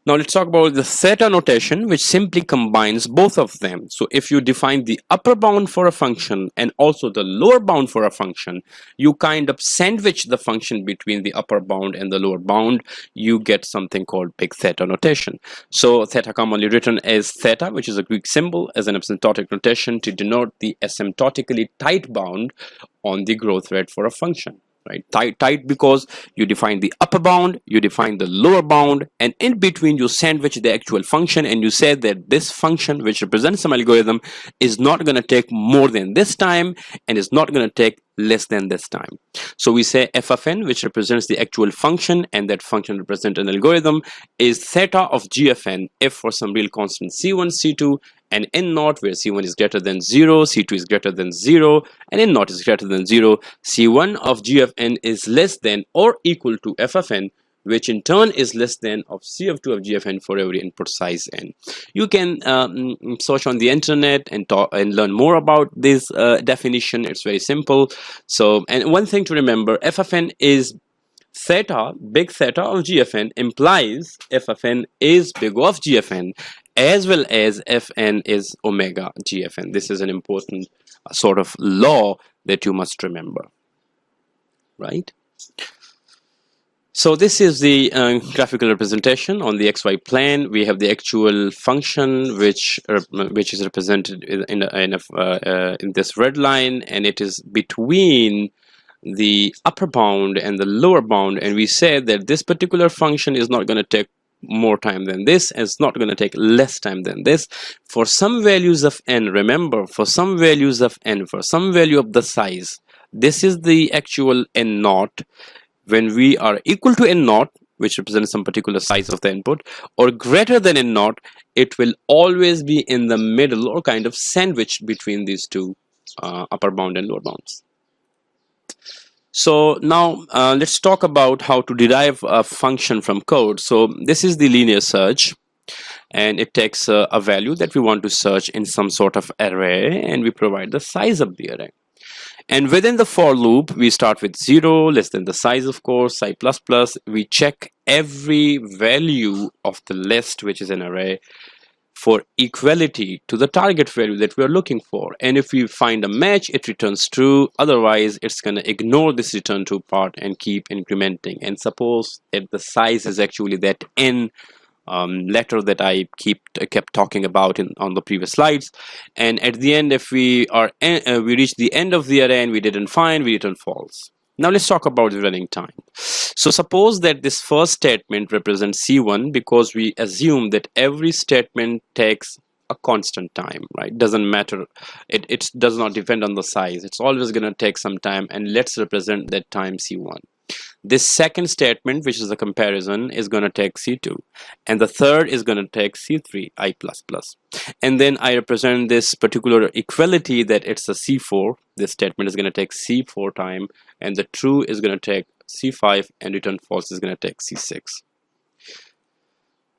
Now let's talk about the theta notation, which simply combines both of them. So if you define the upper bound for a function and also the lower bound for a function, you kind of sandwich the function between the upper bound and the lower bound. You get something called big theta notation. So theta commonly written as theta, which is a Greek symbol, as an asymptotic notation to denote the asymptotically tight bound on the growth rate for a function. Right, tight because you define the upper bound, you define the lower bound, and in between you sandwich the actual function, and you say that this function, which represents some algorithm, is not going to take more than this time and is not going to take less than this time. So we say f of n, which represents the actual function, and that function represents an algorithm, is theta of g of n if for some real constant c1, c2, and n naught, where c1 is greater than 0, c2 is greater than 0, and n naught is greater than 0, c1 of g of n is less than or equal to f of n, which in turn is less than of c of 2 of g of n for every input size n. You can search on the internet and learn more about this definition. It's very simple. So, and one thing to remember, f of n is theta, big theta of g of n, implies f of n is big of g of n, as well as fn is omega g of n. This is an important sort of law that you must remember, right? So this is the graphical representation on the xy plane. We have the actual function which is represented in this red line, and it is between the upper bound and the lower bound, and we say that this particular function is not going to take more time than this, and it's not going to take less time than this. For some values of n, remember, for some values of n, for some value of the size, this is the actual n naught. When we are equal to n naught, which represents some particular size of the input, or greater than n naught, it will always be in the middle or kind of sandwiched between these two upper bound and lower bounds. So now let's talk about how to derive a function from code. So this is the linear search, and it takes a value that we want to search in some sort of array, and we provide the size of the array. And within the for loop, we start with 0, less than the size, of course, I++. We check every value of the list, which is an array, for equality to the target value that we are looking for. And if we find a match, it returns true. Otherwise, it's going to ignore this return true part and keep incrementing. And suppose that the size is actually that n letter that I kept talking about on the previous slides, and at the end, if we reach the end of the array and we didn't find, we return false. Now let's talk about the running time. So suppose that this first statement represents c1, because we assume that every statement takes a constant time, right? Doesn't matter, it does not depend on the size, it's always going to take some time, and let's represent that time c1. This second statement, which is a comparison, is going to take c2, and the third is going to take c3 I++. And then I represent this particular equality that it's a c4. This statement is going to take c4 time, and the true is going to take c5, and return false is going to take c6.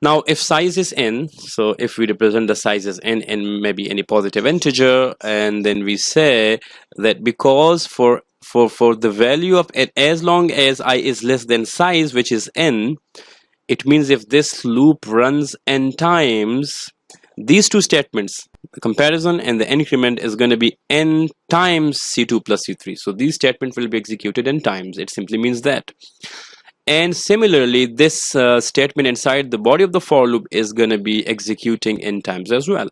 Now if size is n, so if we represent the size as n and maybe any positive integer, and then we say that because for the value of n, as long as I is less than size, which is n, it means if this loop runs n times, these two statements, the comparison and the increment, is going to be n times c2 plus c3. So these statements will be executed n times. It simply means that. And similarly, this statement inside the body of the for loop is going to be executing n times as well.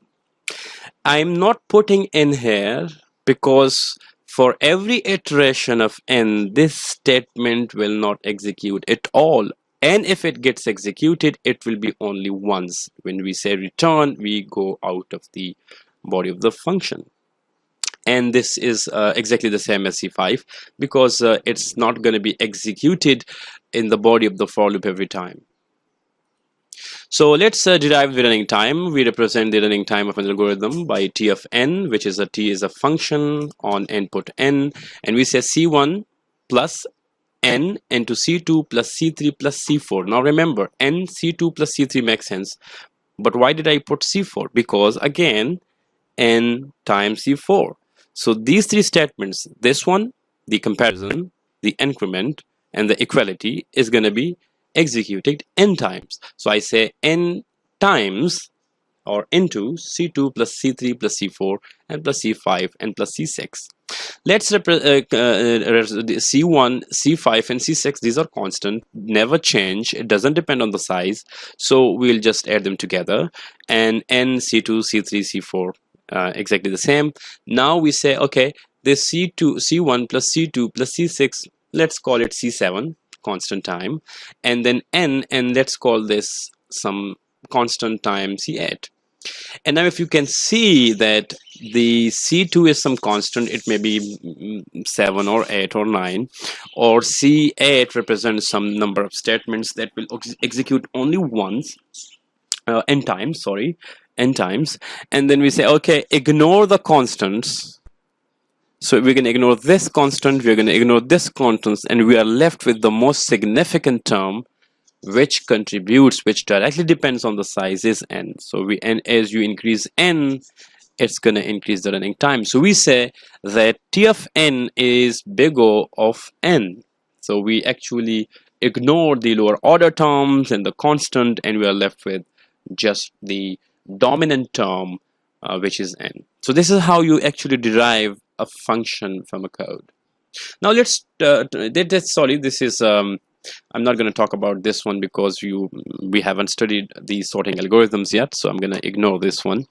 I'm not putting n here because for every iteration of n, this statement will not execute at all. And if it gets executed, it will be only once. When we say return, we go out of the body of the function. And this is exactly the same as c5, because it's not going to be executed in the body of the for loop every time. So let's derive the running time. We represent the running time of an algorithm by t of n, which is t is a function on input n, and we say c1 plus n into c2 plus c3 plus c4. Now remember, n, c2 plus c3 makes sense, but why did I put c4? Because again, n times c4. So these three statements, this one, the comparison, the increment, and the equality, is going to be executed n times. So I say n times or into C2 plus C3 plus C4 and plus C5 and plus C6. Let's C1, C5 and C6, these are constant, never change, it doesn't depend on the size, so we'll just add them together, and n, C2, C3, C4, exactly the same. Now we say, okay, this C2, C1 plus C2 plus C6, let's call it C7, constant time, and then n, and let's call this some constant time C8. And now if you can see that the C2 is some constant, it may be 7 or 8 or 9, or C8 represents some number of statements that will execute only once, n times, and then we say, okay, ignore the constants. So we're going to ignore this constant, we're going to ignore this constant, and we are left with the most significant term, which directly depends on the size, is n. So and as you increase n, it's going to increase the running time. So we say that T of n is big O of n. So we actually ignore the lower order terms and the constant, and we are left with just the dominant term, which is n. So this is how you actually derive a function from a code. Now let's this is I'm not going to talk about this one because we haven't studied the sorting algorithms yet, so I'm going to ignore this one.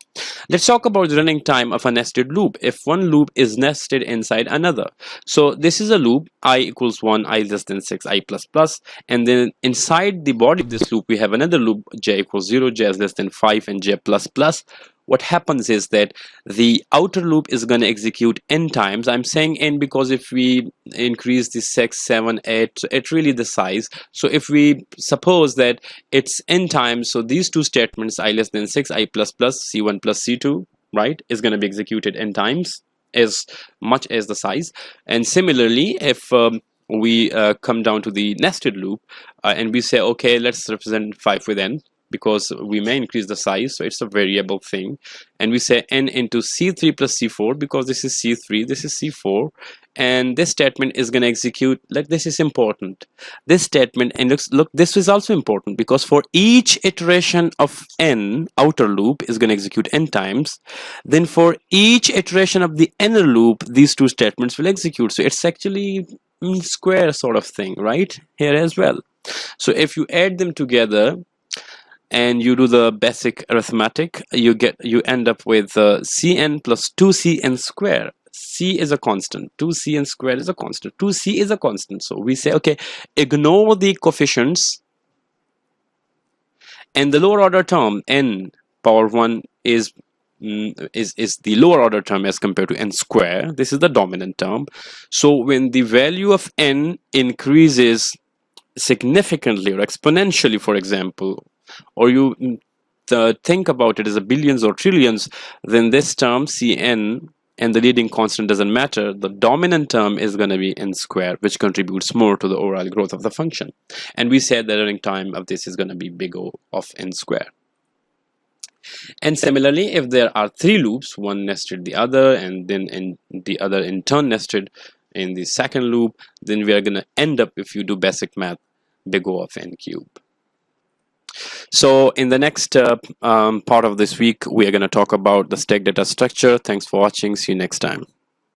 Let's talk about the running time of a nested loop. If one loop is nested inside another, so this is a loop, I equals 1, I less than 6, I plus plus, and then inside the body of this loop we have another loop, j equals 0, j is less than 5, and j plus plus. What happens is that the outer loop is going to execute n times. I'm saying n because if we increase the 6, 7, 8, it's really the size. So if we suppose that it's n times, so these two statements, I less than 6, I plus plus, C1 plus C2, right, is going to be executed n times, as much as the size. And similarly, if we come down to the nested loop and we say, okay, let's represent 5 with n, because we may increase the size, so it's a variable thing, and we say n into C3 plus C4 because this is C3, this is C4, and this statement is going to execute, like, this is important, this statement, and look, this is also important because for each iteration of n, outer loop is going to execute n times, then for each iteration of the inner loop, these two statements will execute. So it's actually square sort of thing right here as well. So if you add them together and you do the basic arithmetic, you end up with Cn plus 2Cn square. C is a constant, 2Cn squared is a constant, 2C is a constant. So we say, okay, ignore the coefficients, and the lower order term n power 1 is the lower order term as compared to n square. This is the dominant term. So when the value of n increases significantly or exponentially, for example, or you think about it as a billions or trillions, then this term Cn and the leading constant doesn't matter. The dominant term is going to be n square, which contributes more to the overall growth of the function. And we said the running time of this is going to be big O of n square. And similarly, if there are 3 loops, one nested the other, and then the other in turn nested in the second loop, then we are going to end up, if you do basic math, big O of n cube. So in the next part of this week, we are going to talk about the stack data structure. Thanks for watching. See you next time.